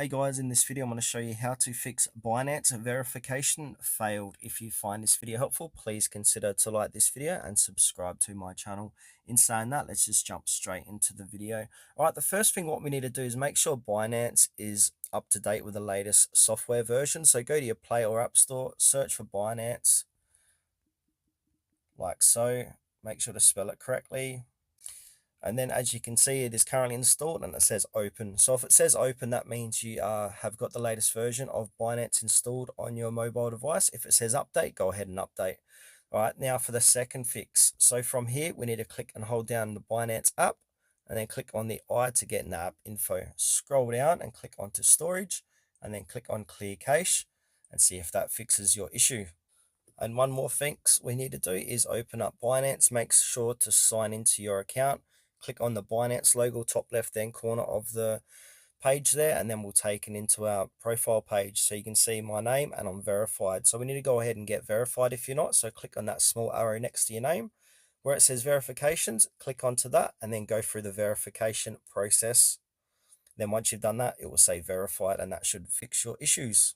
Hey guys, in this video I'm going to show you how to fix Binance verification failed. If you find this video helpful, please consider to like this video and subscribe to my channel. In saying that, let's just jump straight into the video. Alright, the first thing what we need to do is make sure Binance is up to date with the latest software version. So go to your Play or App Store, search for Binance, like so. Make sure to spell it correctly. And then as you can see, it is currently installed and it says open. So if it says open, that means you have got the latest version of Binance installed on your mobile device. If it says update, go ahead and update. All right, now for the second fix. So from here, we need to click and hold down the Binance app and then click on the I to get in the app info. Scroll down and click onto storage and then click on clear cache and see if that fixes your issue. And one more thing we need to do is open up Binance. Make sure to sign into your account. Click on the Binance logo, top left hand corner of the page there, and then we'll take it into our profile page. So you can see my name and I'm verified. So we need to go ahead and get verified if you're not. So click on that small arrow next to your name. Where it says verifications, click onto that and then go through the verification process. Then once you've done that, it will say verified and that should fix your issues.